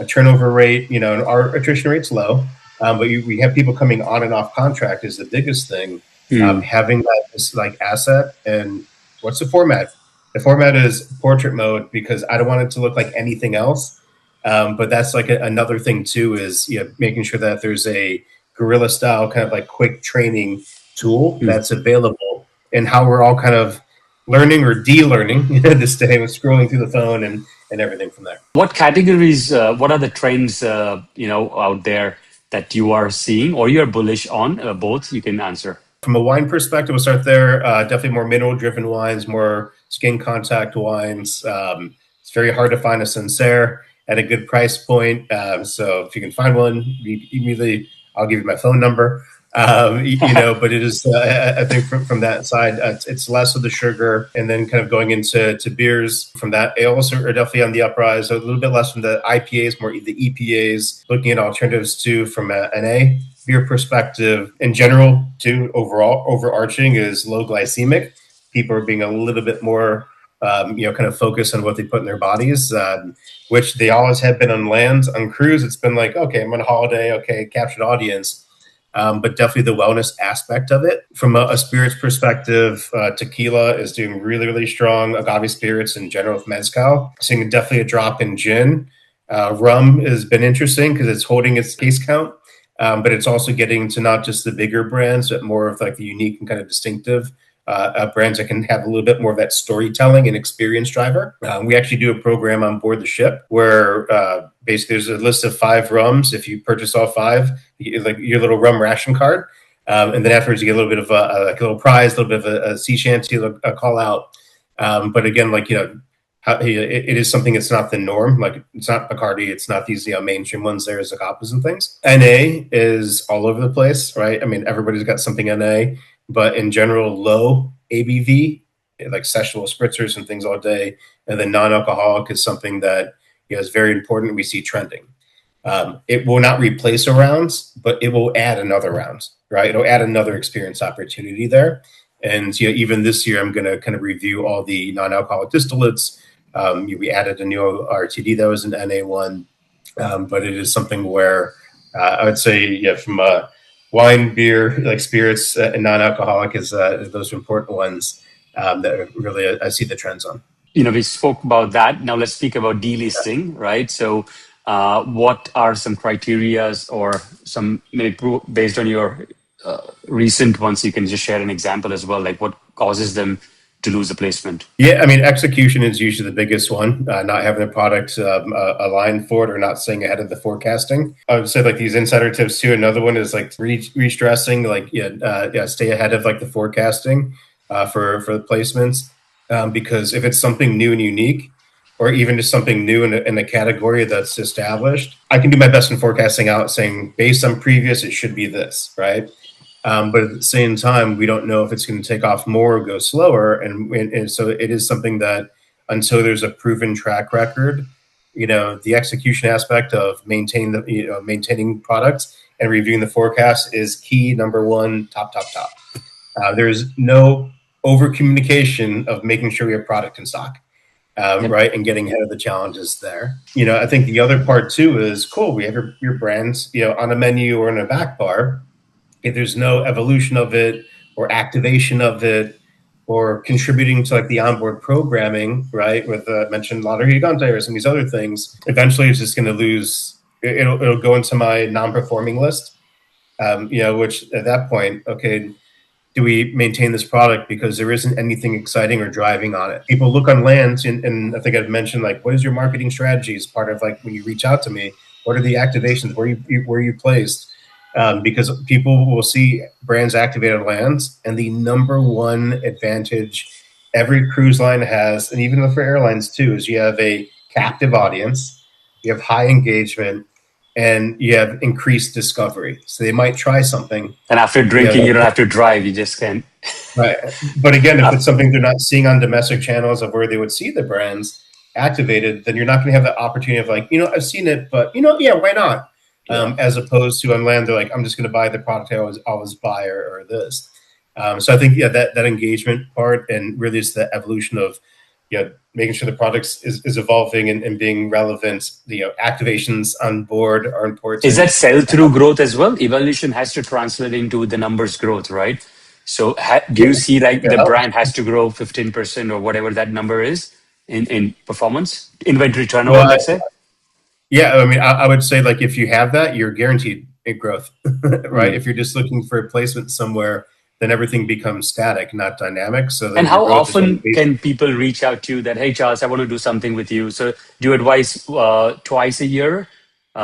turnover rate, and our attrition rate's low, but we have people coming on and off contract is the biggest thing. Mm. Having that like asset, and what's the format? The format is portrait mode because I don't want it to look like anything else. But that's like another thing too is making sure that there's a guerrilla style kind of like quick training tool Mm. that's available, and how we're all kind of learning or de-learning this day with scrolling through the phone and everything from there. What categories? What are the trends? Out there that you are seeing or you're bullish on? Both you can answer. From a wine perspective, we'll start there. Definitely more mineral-driven wines, more skin contact wines. It's very hard to find a Sancerre at a good price point. So if you can find one, immediately I'll give you my phone number. But it is, I think from that side, it's less of the sugar, and then kind of going into beers from that. Ales are definitely on the uprise, so a little bit less from the IPAs, more the EPAs, looking at alternatives too from an A beer perspective. In general, too, overall, overarching is low glycemic. People are being a little bit more, kind of focused on what they put in their bodies, which they always have been on land. On cruise, it's been like, okay, I'm on a holiday, okay, captured audience. But definitely the wellness aspect of it. From a spirits perspective, tequila is doing really, really strong. Agave spirits in general with mezcal. Seeing definitely a drop in gin. Rum has been interesting because it's holding its case count, but it's also getting to not just the bigger brands, but more of like the unique and kind of distinctive brands that can have a little bit more of that storytelling and experience driver. We actually do a program on board the ship where basically there's a list of 5 rums. If you purchase all 5, you get like your little rum ration card. And then afterwards, you get a little bit of a little prize, a little bit of a sea shanty, a call out. But again, it is something that's not the norm. Like it's not Bacardi, it's not these mainstream ones. There's like Zaccapas and things. NA is all over the place, right? I mean, everybody's got something NA, but in general, low ABV, like sessional spritzers and things all day, and then non-alcoholic is something that is very important. We see trending. It will not replace a round, but it will add another round, right? It'll add another experience opportunity there. And even this year, I'm going to kind of review all the non-alcoholic distillates. We added a new RTD that was an NA1, but it is something where I would say, from wine, beer, like spirits, and non-alcoholic is those important ones that really I see the trends on. We spoke about that. Now let's speak about delisting, right? So what are some criterias or some maybe based on your recent ones, you can just share an example as well, like what causes them to lose a placement? Yeah, I mean, execution is usually the biggest one. Not having the product aligned for it, or not staying ahead of the forecasting. I would say like these insider tips too. Another one is like re-stressing, like stay ahead of like the forecasting for the placements, because if it's something new and unique, or even just something new in a category that's established, I can do my best in forecasting out, saying based on previous, it should be this, right? But at the same time, we don't know if it's going to take off more or go slower. And so it is something that until there's a proven track record, the execution aspect of maintaining products and reviewing the forecast is key. Number one, top. There's no over communication of making sure we have product in stock. Yep. Right, and getting ahead of the challenges there. I think the other part too is cool. We have your brands, on a menu or in a back bar. If there's no evolution of it or activation of it or contributing to like the onboard programming, right, with mentioned Lottery Gigante or some of these other things, eventually it's just going to lose. It'll go into my non-performing list, which at that point, okay, do we maintain this product because there isn't anything exciting or driving on it? People look on lands, and I think I've mentioned like, what is your marketing strategy as part of like when you reach out to me? What are the activations? Where you placed? Because people will see brands activated lands, and the number one advantage every cruise line has, and even for airlines too, is you have a captive audience, you have high engagement, and you have increased discovery. So they might try something. And after drinking, you don't have to drive. You just can. Right. But again, if it's something they're not seeing on domestic channels of where they would see the brands activated, then you're not going to have the opportunity of like, I've seen it, but yeah, why not? As opposed to on land, they're like, I'm just going to buy the product I always buy or this. So I think, that engagement part, and really it's the evolution of, making sure the products is evolving and being relevant. The activations on board are important. Is that sell-through growth as well? Evolution has to translate into the numbers growth, right? So do you see like the brand has to grow 15% or whatever that number is in performance? Inventory turnover, let's say? Yeah, I mean, I would say like if you have that, you're guaranteed growth, right? If you're just looking for a placement somewhere, then everything becomes static, not dynamic. So and how often can people reach out to you that, hey, Charles, I want to do something with you? So do you advise twice a year?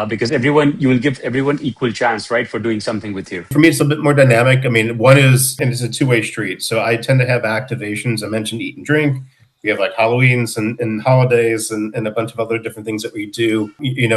Because you will give everyone equal chance, right, for doing something with you. For me, it's a bit more dynamic. I mean, one is, and it's a two-way street. So I tend to have activations. I mentioned eat and drink. We have like Halloweens and holidays and a bunch of other different things that we do,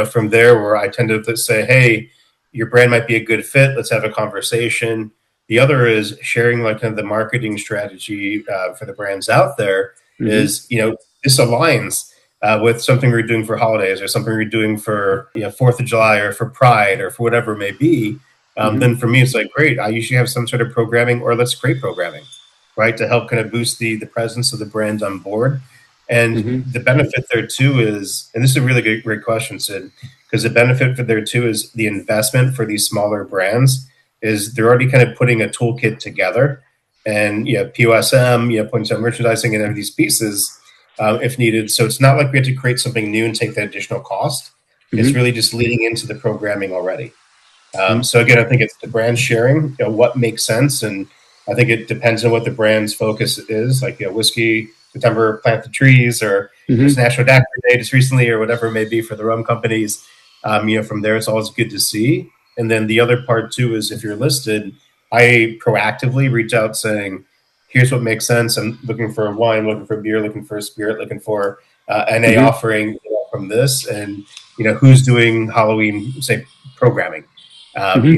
from there, where I tend to say, hey, your brand might be a good fit. Let's have a conversation. The other is sharing like kind of the marketing strategy for the brands out there. Is, this aligns with something we're doing for holidays or something we're doing for 4th of July or for Pride or for whatever it may be. Then for me, it's like, great. I usually have some sort of programming, or let's create programming, right, to help kind of boost the presence of the brand on board. And the benefit there too is, and this is a really great question, Sid, because the benefit for there too is the investment for these smaller brands is they're already kind of putting a toolkit together, and POSM, points out merchandising and these pieces if needed. So it's not like we have to create something new and take that additional cost. It's really just leading into the programming already. So again, I think it's the brand sharing, what makes sense, and I think it depends on what the brand's focus is. Like, whiskey, September, plant the trees, or it's National Daiquiri Day just recently, or whatever it may be for the rum companies. From there, it's always good to see. And then the other part too is if you're listed, I proactively reach out saying, here's what makes sense. I'm looking for wine, looking for beer, looking for a spirit, looking for an A offering from this, and who's doing Halloween, say, programming.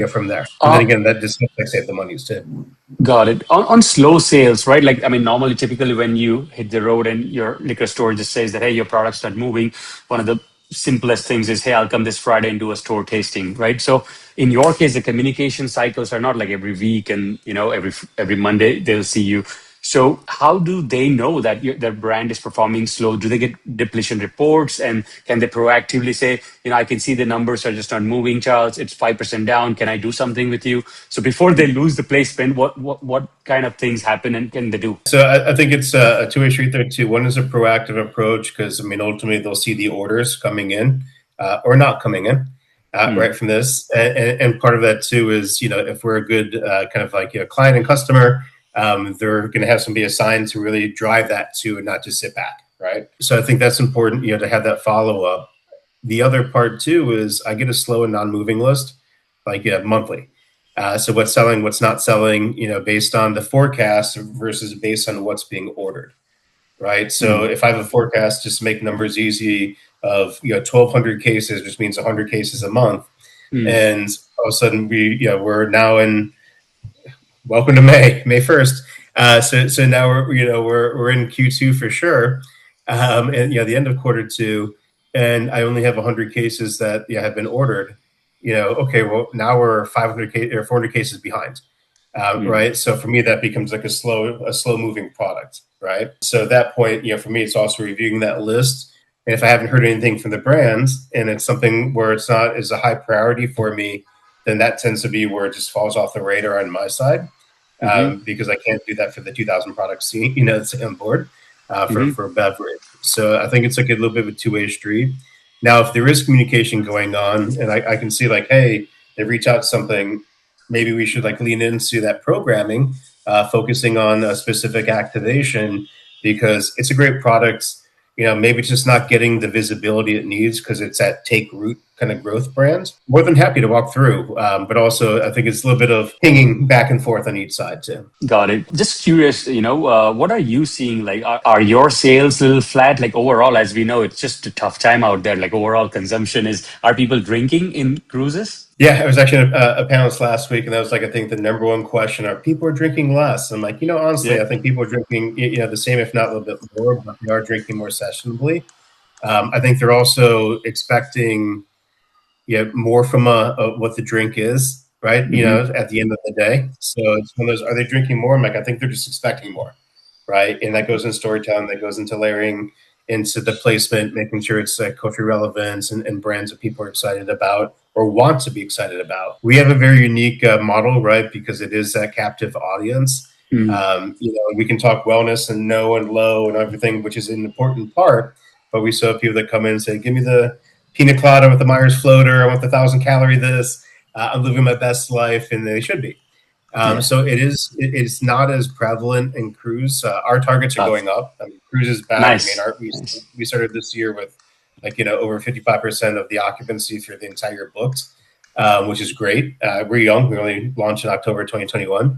From there. And then again, that just save the monies too. Got it. On slow sales, right? Like, I mean, normally, typically when you hit the road and your liquor store just says that, hey, your product's not moving, one of the simplest things is, hey, I'll come this Friday and do a store tasting, right? So in your case, the communication cycles are not like every week and, every Monday they'll see you. So how do they know that their brand is performing slow? Do they get depletion reports, and can they proactively say, I can see the numbers are just not moving, Charles, it's 5% down. Can I do something with you? So before they lose the placement, what kind of things happen and can they do? So I think it's a two-way street there too. One is a proactive approach because, ultimately they'll see the orders coming in. or not coming in. Mm. Right from this, and part of that too is if we're a good kind of like client and customer, they're going to have somebody assigned to really drive that too, and not just sit back, right? So I think that's important, to have that follow up. The other part too is I get a slow and non-moving list, like monthly. So what's selling, what's not selling, based on the forecast versus based on what's being ordered, right? So Mm. if I have a forecast, just to make numbers easy, of 1,200 cases, which means 100 cases a month, Mm. and all of a sudden we're now in welcome to May 1st. So now we're in Q2 for sure, and the end of quarter two, and I only have 100 cases that have been ordered. Okay, well now we're 500 or 400 cases behind. Mm. Right. So for me, that becomes like a slow moving product. Right. So at that point, for me, it's also reviewing that list. And if I haven't heard anything from the brands and it's something where it's not as a high priority for me, then that tends to be where it just falls off the radar on my side, Mm-hmm. because I can't do that for the 2,000 products, that's on board Mm-hmm. for beverage. So I think it's like a little bit of a two-way street. Now, if there is communication going on and I can see like, hey, they reach out to something, maybe we should like lean into that programming, focusing on a specific activation because it's a great product. Maybe it's just not getting the visibility it needs because it's that take root kind of growth brand. More than happy to walk through, but also I think it's a little bit of pinging back and forth on each side too. Got it. Just curious, what are you seeing? Like, are your sales a little flat? Like overall, as we know, it's just a tough time out there. Like overall consumption are people drinking in cruises? Yeah, I was actually a panelist last week, and that was like I think the number one question: are people drinking less? I'm like, honestly, Yeah. I think people are drinking, the same, if not a little bit more, but they are drinking more sessionably. I think they're also expecting more from what the drink is, right? Mm-hmm. At the end of the day. So it's one of those, are they drinking more? I'm like, I think they're just expecting more, right? And that goes in storytelling, that goes into layering into the placement, making sure it's culturally relevant and brands that people are excited about or want to be excited about. We have a very unique model, right? Because it is that captive audience. Mm. We can talk wellness and no and low and everything, which is an important part. But we still have people that come in and say, give me the pina colada with the Myers floater. I want the 1,000 calorie this. I'm living my best life, and they should be. Yeah. So it's not as prevalent in cruise. Our targets are That's going up. I mean, cruise is back. I mean, nice. Nice. we started this year with like over 55% of the occupancy through the entire booked, which is great. We're young. We only launched in October 2021.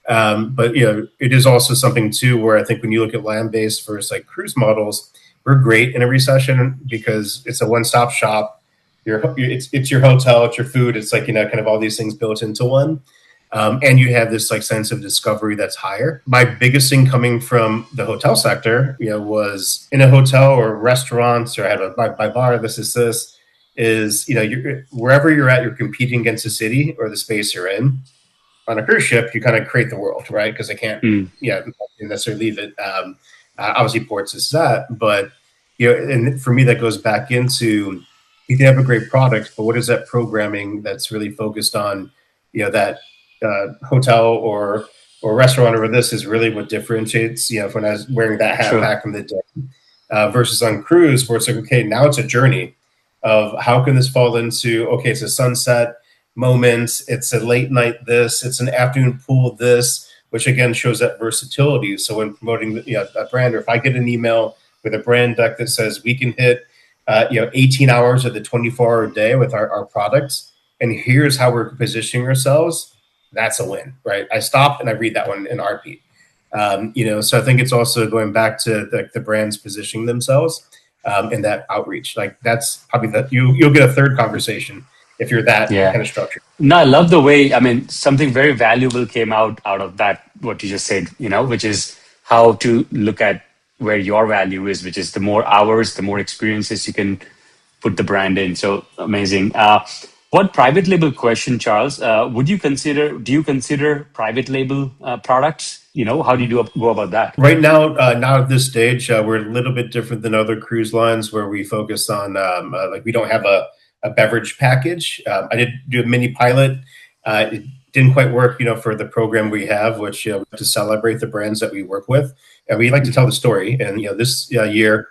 But it is also something too where I think when you look at land-based versus like cruise models, we're great in a recession because it's a one-stop shop. It's your hotel, it's your food, it's like kind of all these things built into one, and you have this like sense of discovery that's higher. My biggest thing coming from the hotel sector, was in a hotel or restaurants, or I have my bar. This is wherever you're at, you're competing against the city or the space you're in. On a cruise ship, you kind of create the world, right? Because they can't, Mm. necessarily leave it. Obviously, ports is that, but and for me, that goes back into you can have a great product, but what is that programming that's really focused on, that hotel or restaurant or this is really what differentiates. When I was wearing that hat True. back in the day, versus on cruise, where it's like, okay, now it's a journey of how can this fall into, okay, it's a sunset moment, it's a late night this, it's an afternoon pool this, which again shows that versatility. So when promoting a brand, or if I get an email with a brand deck that says we can hit 18 hours of the 24-hour day with our products, and here's how we're positioning ourselves, that's a win, right? I stop and I read that one in RP. So I think it's also going back to the brands positioning themselves, in that outreach. Like that's probably that you'll get a third conversation if you're that Yeah. kind of structured. No, I love the way, I mean, something very valuable came out of that, what you just said, which is how to look at where your value is, which is the more hours, the more experiences you can put the brand in. So amazing. What private label question, Charles? Do you consider private label products? How do you go about that? Right now, now at this stage, we're a little bit different than other cruise lines where we focus on like we don't have a beverage package. I did do a mini pilot. It didn't quite work, for the program we have, which to celebrate the brands that we work with, and we like to tell the story. And this year,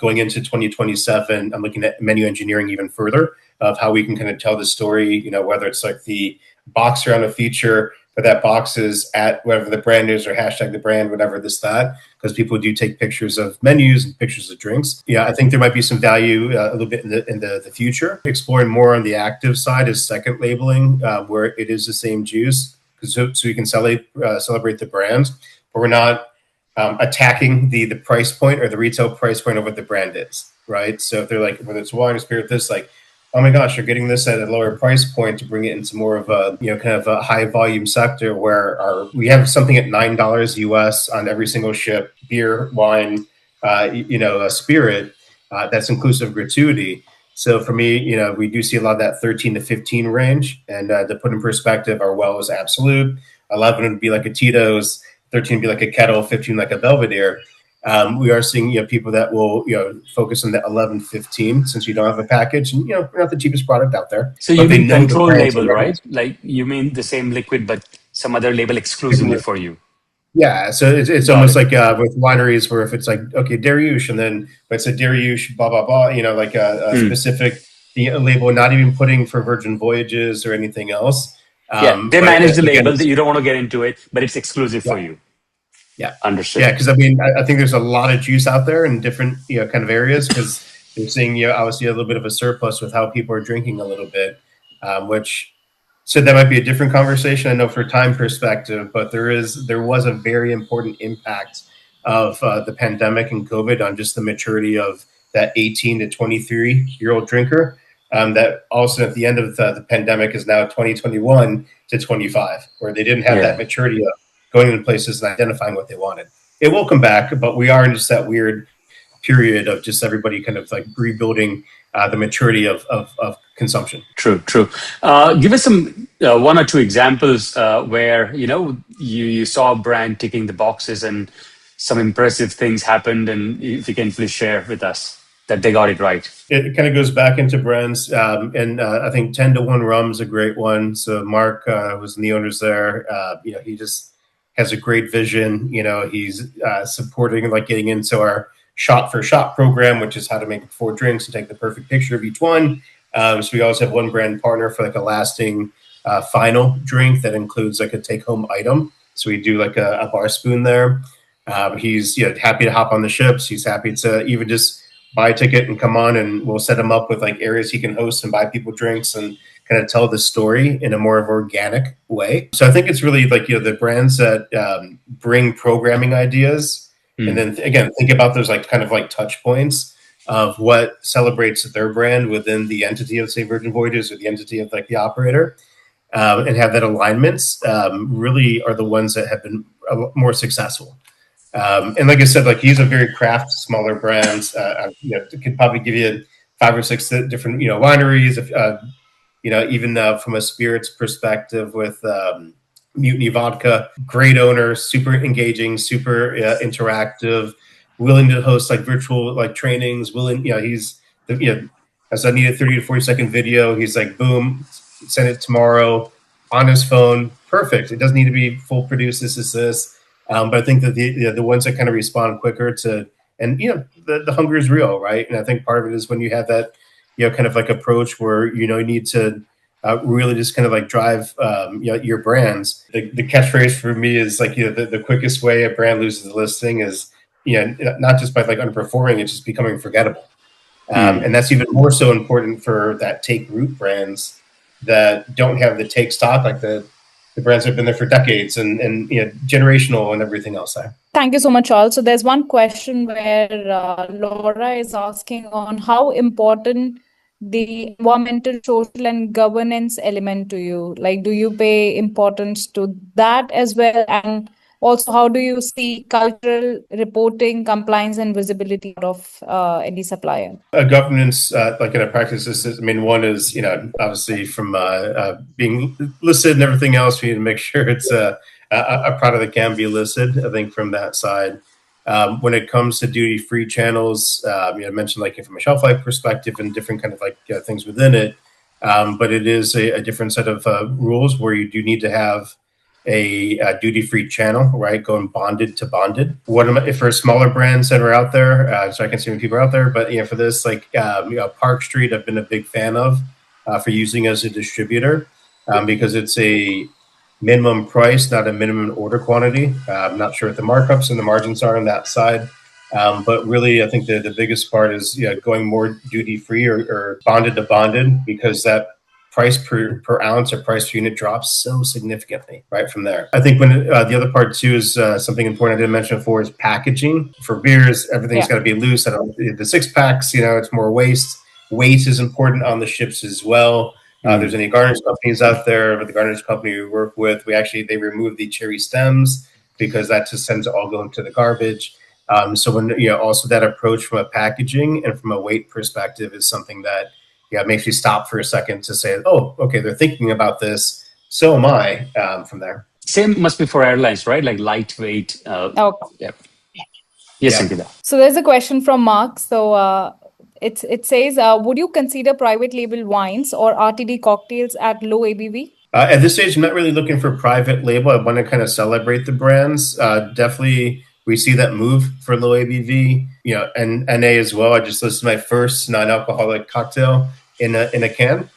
going into 2027, I'm looking at menu engineering even further of how we can kind of tell the story, whether it's like the box around a feature, but that box is at whatever the brand is or hashtag the brand, whatever this, that, because people do take pictures of menus and pictures of drinks. Yeah, I think there might be some value a little bit in the future. Exploring more on the active side is second labeling, where it is the same juice, so we can celebrate the brands, but we're not attacking the price point or the retail price point of what the brand is, right? So if they're like, whether it's wine or spirit, this like, oh my gosh, you're getting this at a lower price point to bring it into more of a, kind of a high volume sector where we have something at $9 US on every single ship, beer, wine, a spirit, that's inclusive of gratuity. So for me, we do see a lot of that 13 to 15 range. And to put in perspective, our well is absolute. 11 would be like a Tito's, 13 would be like a Kettle, 15 like a Belvedere. We are seeing people that will focus on the 11, 15 since you don't have a package, and we're not the cheapest product out there. So you mean control label, right? Like you mean the same liquid, but some other label exclusively for you. Yeah, so it's almost like with wineries where if it's like, okay, Dariouche, and then it's a Dariouche, blah, blah, blah, like a specific label, not even putting for Virgin Voyages or anything else. They manage the label, that you don't want to get into it, but it's exclusive for you. Yeah. Understood. Yeah, because I think there's a lot of juice out there in different kind of areas, because you're seeing obviously a little bit of a surplus with how people are drinking a little bit, which. So that might be a different conversation, I know, for time perspective, but there was a very important impact of the pandemic and COVID on just the maturity of that 18 to 23-year-old drinker. That also at the end of the pandemic is now 2021 to 25, where they didn't have that maturity of going into places and identifying what they wanted. It will come back, but we are in just that weird period of just everybody kind of like rebuilding the maturity of consumption. True. Give us some one or two examples where you saw a brand ticking the boxes and some impressive things happened, and if you can please share with us that they got it right. It kind of goes back into brands, and I think 10 to 1 Rum is a great one. So Mark was in the owners there. He just has a great vision. He's supporting like getting into our shot for shot program, which is how to make 4 drinks and take the perfect picture of each one. So we always have one brand partner for like a lasting final drink that includes like a take home item. So we do like a bar spoon there. He's happy to hop on the ships. He's happy to even just buy a ticket and come on, and we'll set him up with like areas he can host and buy people drinks and kind of tell the story in a more of organic way. So I think it's really like, the brands that bring programming ideas. And then again, think about those like kind of like touch points of what celebrates their brand within the entity of, say, Virgin Voyages or the entity of like the operator, and have that alignments really are the ones that have been more successful. And like I said, like he's a very craft, smaller brands. Could probably give you 5 or 6 different wineries. Even from a spirits perspective with. Mutiny Vodka, great owner, super engaging, super interactive, willing to host like virtual like trainings. He's as I need a 30 to 40-second video, he's like, boom, send it tomorrow on his phone. Perfect. It doesn't need to be full produced. This. But I think that the ones that kind of respond quicker to, and the hunger is real, right? And I think part of it is when you have that kind of like approach where you need to. Really just kind of like drive your brands. The catchphrase for me is like the quickest way a brand loses the listing is not just by like underperforming, it's just becoming forgettable. And that's even more so important for that take root brands that don't have the take stock, like the brands that have been there for decades and generational and everything else there. Thank you so much, Charles. So there's one question where Laura is asking on how important the environmental, social, and governance element to you. Like, do you pay importance to that as well? And also, how do you see cultural reporting, compliance, and visibility of any supplier? Governance, like in a practice, one is, obviously from being listed and everything else, we need to make sure it's a product that can be listed, I think, from that side. When it comes to duty-free channels, I mentioned like from a shelf life perspective and different kind of like things within it, but it is a different set of rules where you do need to have a duty-free channel, right? Going bonded to bonded. If for smaller brands that are out there, so I can see when people are out there, but for this, like Park Street, I've been a big fan of for using as a distributor because it's a minimum price, not a minimum order quantity. I'm not sure what the markups and the margins are on that side. But really, I think the biggest part is going more duty-free or bonded to bonded, because that price per ounce or price per unit drops so significantly right from there. I think when the other part too is something important I didn't mention before is packaging. For beers, everything's got to be loose. I don't, the 6-packs, it's more waste. Weight is important on the ships as well. There's any garnish companies out there, but the garnish company we work with, they remove the cherry stems because that just tends to all go into the garbage. So when also that approach from a packaging and from a weight perspective is something that it makes you stop for a second to say, oh, okay, they're thinking about this. So am I from there. Same must be for airlines, right? Like lightweight. Okay. Yeah. Yes, Ankita. So there's a question from Mark. So it says, would you consider private label wines or RTD cocktails at low ABV? At this stage, I'm not really looking for private label. I want to kind of celebrate the brands. Definitely, we see that move for low ABV, and NA as well. I just listed my first non-alcoholic cocktail in a can,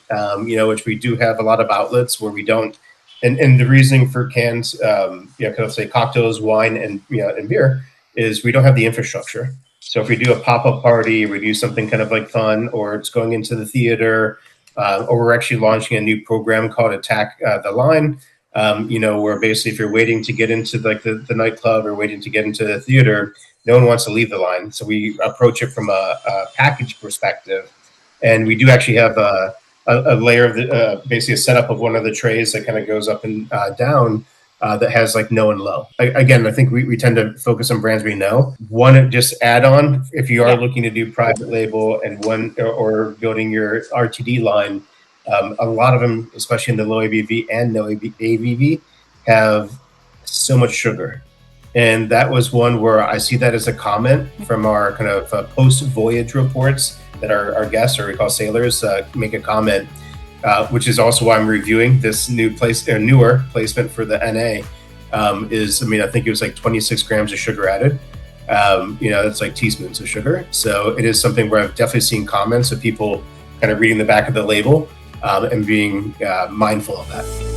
which we do have a lot of outlets where we don't. And the reasoning for cans, kind of say cocktails, wine, and and beer, is we don't have the infrastructure. So if we do a pop-up party, we do something kind of like fun, or it's going into the theater, or we're actually launching a new program called Attack the Line. Where basically if you're waiting to get into like the nightclub or waiting to get into the theater, no one wants to leave the line. So we approach it from a package perspective. And we do actually have a layer of basically a setup of one of the trays that kind of goes up and down that has like no and low. Again, I think we tend to focus on brands we know. One, just add on, if you are looking to do private label and one or building your RTD line, a lot of them, especially in the low ABV and no ABV, have so much sugar. And that was one where I see that as a comment from our kind of post-voyage reports that our guests, or we call sailors, make a comment, which is also why I'm reviewing this newer placement for the NA. I think it was like 26 grams of sugar added. It's like teaspoons of sugar. So it is something where I've definitely seen comments of people kind of reading the back of the label and being mindful of that.